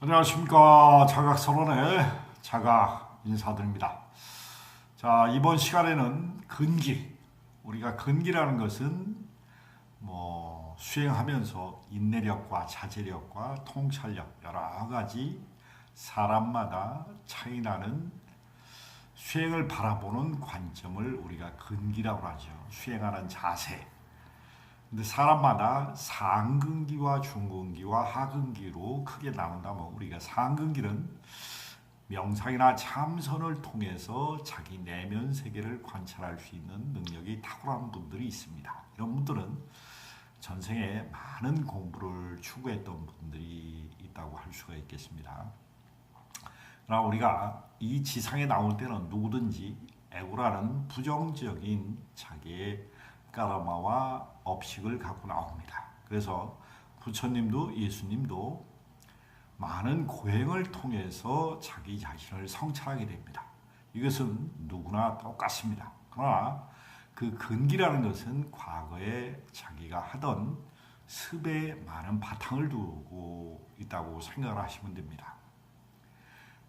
안녕하십니까. 자각서론의 자각 인사드립니다. 자, 이번 시간에는 근기. 우리가 근기라는 것은 수행하면서 인내력과 자제력과 통찰력 여러 가지 사람마다 차이나는 수행을 바라보는 관점을 우리가 근기라고 하죠. 수행하는 자세. 근데 사람마다 상근기와 중근기와 하근기로 크게 나눈다면 우리가 상근기는 명상이나 참선을 통해서 자기 내면 세계를 관찰할 수 있는 능력이 탁월한 분들이 있습니다. 이런 분들은 전생에 많은 공부를 추구했던 분들이 있다고 할 수가 있겠습니다. 그러나 우리가 이 지상에 나올 때는 누구든지 에고라는 부정적인 자기의 까라마와 업식을 갖고 나옵니다. 그래서 부처님도 예수님도 많은 고행을 통해서 자기 자신을 성찰하게 됩니다. 이것은 누구나 똑같습니다. 그러나 그 근기라는 것은 과거에 자기가 하던 습에 많은 바탕을 두고 있다고 생각을 하시면 됩니다.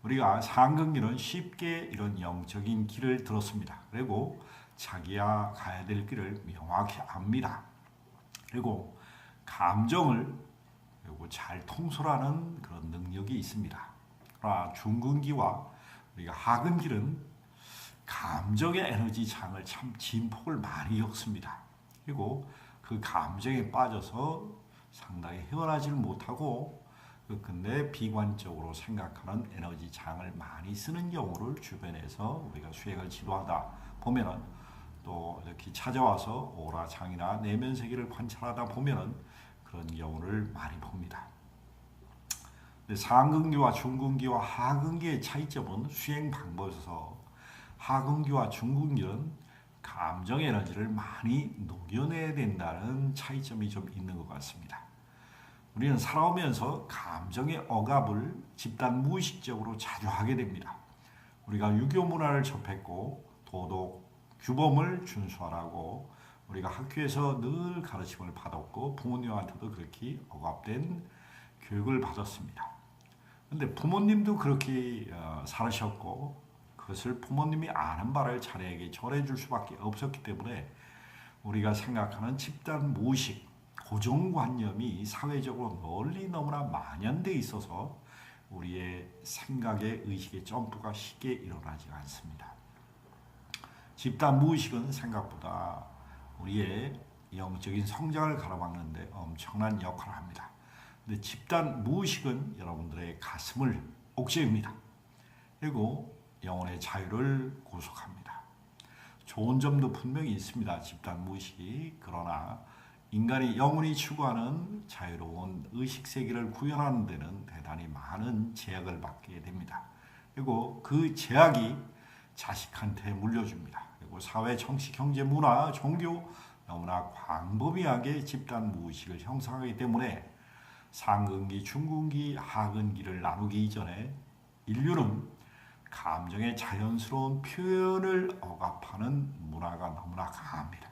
우리가 상근기는 쉽게 이런 영적인 길을 들었습니다. 그리고 자기가 가야 될 길을 명확히 압니다. 그리고 감정을 그리고 잘 통솔하는 그런 능력이 있습니다. 그러나 중근기와 우리가 하근기는 감정의 에너지 장을 참 진폭을 많이 겪습니다. 그리고 그 감정에 빠져서 상당히 헤어나지를 못하고 근데 비관적으로 생각하는 에너지 장을 많이 쓰는 경우를 주변에서 우리가 수행을 지도하다 보면은 또 이렇게 찾아와서 오라장이나 내면 세계를 관찰하다 보면은 그런 경우를 많이 봅니다. 상근기와 중근기와 하근기의 차이점은 수행 방법에서 하근기와 중근기는 감정 에너지를 많이 녹여내야 된다는 차이점이 좀 있는 것 같습니다. 우리는 살아오면서 감정의 억압을 집단 무의식적으로 자주 하게 됩니다. 우리가 유교 문화를 접했고 도덕, 규범을 준수하라고 우리가 학교에서 늘 가르침을 받았고 부모님한테도 그렇게 억압된 교육을 받았습니다. 그런데 부모님도 그렇게 살으셨고 그것을 부모님이 아는 바를 자녀에게 전해줄 수밖에 없었기 때문에 우리가 생각하는 집단 무의식, 고정관념이 사회적으로 널리 너무나 만연되어 있어서 우리의 생각의 의식의 점프가 쉽게 일어나지 않습니다. 집단 무의식은 생각보다 우리의 영적인 성장을 가로막는 데 엄청난 역할을 합니다. 근데 집단 무의식은 여러분들의 가슴을 옥죄입니다. 그리고 영혼의 자유를 구속합니다. 좋은 점도 분명히 있습니다. 집단 무의식이. 그러나 인간이 영원히 추구하는 자유로운 의식세계를 구현하는 데는 대단히 많은 제약을 받게 됩니다. 그리고 그 제약이 자식한테 물려줍니다. 그리고 사회, 정치, 경제, 문화, 종교 너무나 광범위하게 집단 무의식을 형성하기 때문에 상근기, 중근기, 하근기를 나누기 이전에 인류는 감정의 자연스러운 표현을 억압하는 문화가 너무나 강합니다.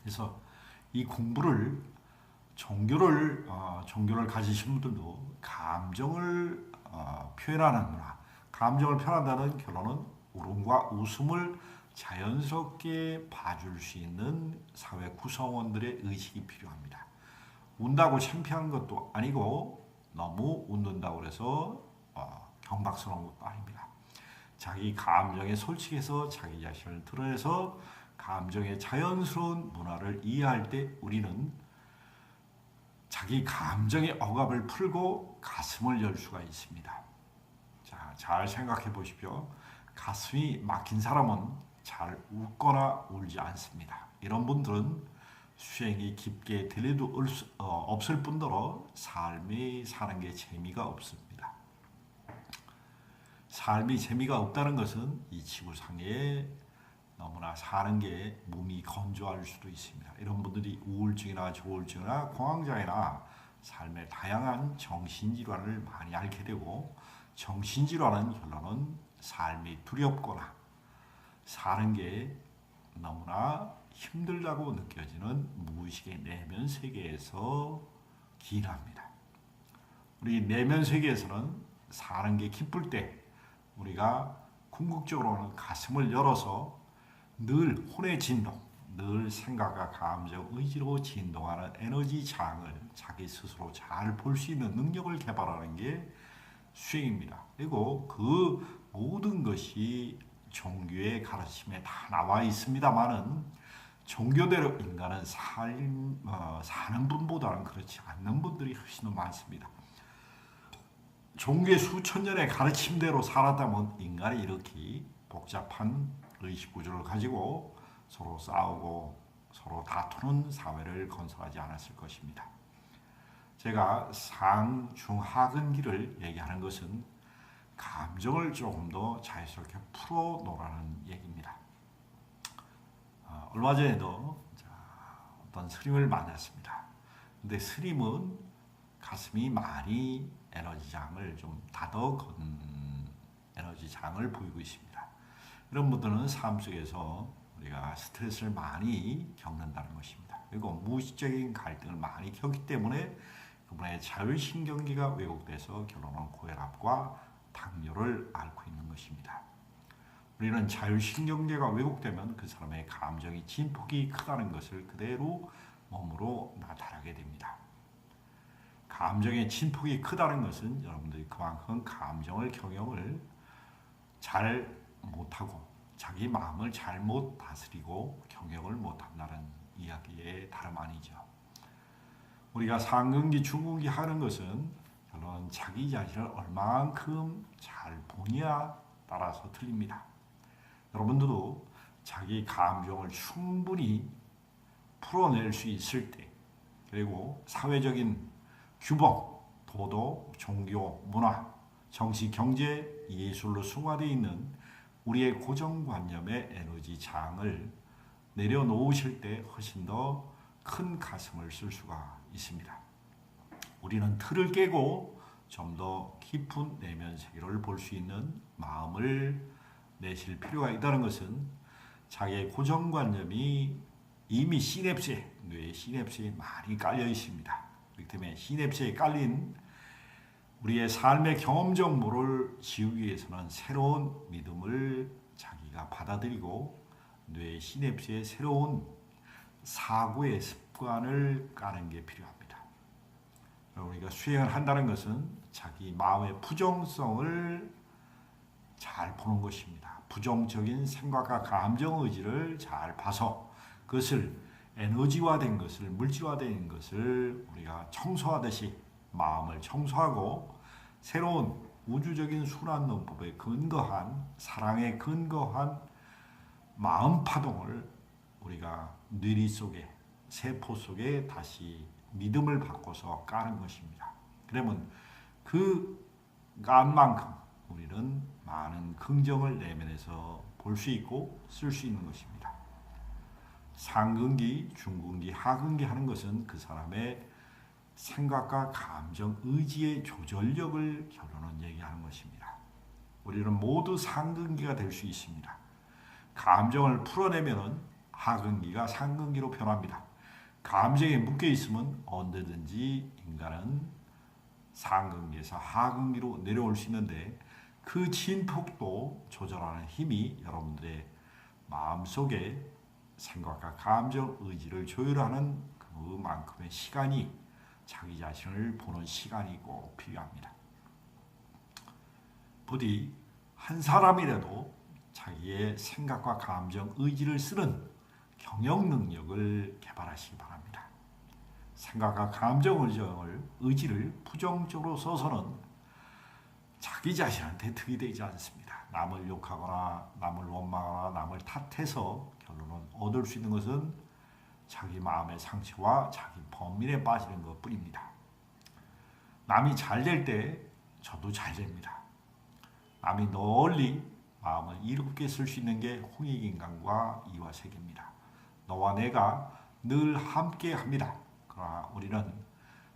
그래서 이 공부를 종교를 가지신 분들도 감정을 표현하는 문화, 감정을 표현한다는 결론은 울음과 웃음을 자연스럽게 봐줄 수 있는 사회 구성원들의 의식이 필요합니다. 운다고 창피한 것도 아니고 너무 웃는다고 해서 경박스러운 것도 아닙니다. 자기 감정에 솔직해서 자기 자신을 드러내서 감정의 자연스러운 문화를 이해할 때 우리는 자기 감정의 억압을 풀고 가슴을 열 수가 있습니다. 자, 잘 생각해 보십시오. 가슴이 막힌 사람은 잘 웃거나 울지 않습니다. 이런 분들은 수행이 깊게 들려도 없을 뿐더러 삶이 사는 게 재미가 없습니다. 삶이 재미가 없다는 것은 이 지구상에 너무나 사는 게 몸이 건조할 수도 있습니다. 이런 분들이 우울증이나 조울증이나 공황장애나 삶의 다양한 정신질환을 많이 앓게 되고 정신질환은 결론은 삶이 두렵거나 사는 게 너무나 힘들다고 느껴지는 무의식의 내면 세계에서 기인합니다. 우리 내면 세계에서는 사는 게 기쁠 때 우리가 궁극적으로는 가슴을 열어서 늘 혼의 진동, 늘 생각과 감정, 의지로 진동하는 에너지 장을 자기 스스로 잘 볼 수 있는 능력을 개발하는 게 수행입니다. 그리고 그 모든 것이 종교의 가르침에 다 나와 있습니다만은 종교대로 인간은 사는 분보다는 그렇지 않는 분들이 훨씬 더 많습니다. 종교의 수천 년의 가르침대로 살았다면 인간이 이렇게 복잡한 의식 구조를 가지고 서로 싸우고 서로 다투는 사회를 건설하지 않았을 것입니다. 제가 상중하근기를 얘기하는 것은 감정을 조금 더 자연스럽게 풀어놓으라는 얘기입니다. 얼마 전에도 어떤 스님을 만났습니다. 근데 스님은 가슴이 많이 에너지장을 좀 다독은 에너지장을 보이고 있습니다. 이런 분들은 삶 속에서 우리가 스트레스를 많이 겪는다는 것입니다. 그리고 무의식적인 갈등을 많이 겪기 때문에 그분의 자율신경계가 왜곡돼서 결론은 고혈압과 당뇨를 앓고 있는 것입니다. 우리는 자율신경계가 왜곡되면 그 사람의 감정이 진폭이 크다는 것을 그대로 몸으로 나타나게 됩니다. 감정의 진폭이 크다는 것은 여러분들이 그만큼 감정을 경영을 잘 못하고 자기 마음을 잘못 다스리고 경영을 못한다는 이야기의 다름 아니죠. 우리가 상근기, 중근기 하는 것은 결론 자기 자신을 얼마만큼 잘 보냐 따라서 틀립니다. 여러분들도 자기 감정을 충분히 풀어낼 수 있을 때, 그리고 사회적인 규범, 도덕, 종교, 문화, 정치, 경제, 예술로 승화되어 있는 우리의 고정관념의 에너지 장을 내려놓으실 때 훨씬 더 큰 가슴을 쓸 수가 있습니다. 우리는 틀을 깨고 좀 더 깊은 내면 세계를 볼 수 있는 마음을 내실 필요가 있다는 것은 자기의 고정관념이 이미 시냅스에, 뇌의 시냅스에 많이 깔려 있습니다. 그렇기 때문에 시냅스에 깔린 우리의 삶의 경험 정보를 지우기 위해서는 새로운 믿음을 자기가 받아들이고 뇌의 시냅스에 새로운 사고의 습관을 까는 게 필요합니다. 우리가 수행을 한다는 것은 자기 마음의 부정성을 잘 보는 것입니다. 부정적인 생각과 감정 의지를 잘 봐서 그것을 에너지화된 것을, 물질화된 것을 우리가 청소하듯이 마음을 청소하고 새로운 우주적인 순환론법에 근거한, 사랑에 근거한 마음 파동을 우리가 뇌리 속에, 세포 속에 다시 믿음을 바꿔서 까는 것입니다. 그러면 그 깐 만큼 우리는 많은 긍정을 내면에서 볼 수 있고 쓸 수 있는 것입니다. 상근기, 중근기, 하근기 하는 것은 그 사람의 생각과 감정, 의지의 조절력을 결론은 얘기하는 것입니다. 우리는 모두 상근기가 될 수 있습니다. 감정을 풀어내면은 하근기가 상근기로 변합니다. 감정에 묶여 있으면 언제든지 인간은 상근기에서 하근기로 내려올 수 있는데 그 진폭도 조절하는 힘이 여러분들의 마음속에 생각과 감정, 의지를 조율하는 그만큼의 시간이 자기 자신을 보는 시간이 꼭 필요합니다. 부디 한 사람이라도 자기의 생각과 감정, 의지를 쓰는 경영 능력을 개발하시기 바랍니다. 생각과 감정, 의지를 부정적으로 써서는 자기 자신한테 득이 되지 않습니다. 남을 욕하거나 남을 원망하거나 남을 탓해서 결론은 얻을 수 있는 것은 자기 마음의 상처와 자기 범민에 빠지는 것뿐입니다. 남이 잘 될 때 저도 잘 됩니다. 남이 널리 마음을 이롭게 쓸 수 있는 게 홍익인간과 이화세계입니다. 너와 내가 늘 함께 합니다. 그러나 우리는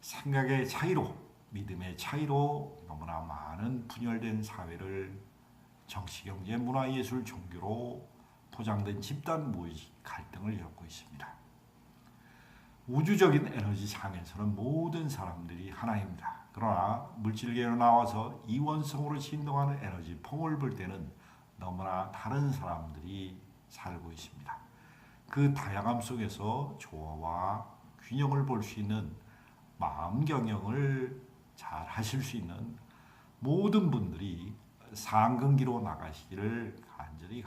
생각의 차이로, 믿음의 차이로 너무나 많은 분열된 사회를 정치, 경제, 문화, 예술, 종교로 포장된 집단 무의식 갈등을 겪고 있습니다. 우주적인 에너지 상에서는 모든 사람들이 하나입니다. 그러나 물질계로 나와서 이원성으로 진동하는 에너지 폼을 볼 때는 너무나 다른 사람들이 살고 있습니다. 그 다양함 속에서 조화와 균형을 볼 수 있는 마음 경영을 잘 하실 수 있는 모든 분들이 상근기로 나가시기를 간절히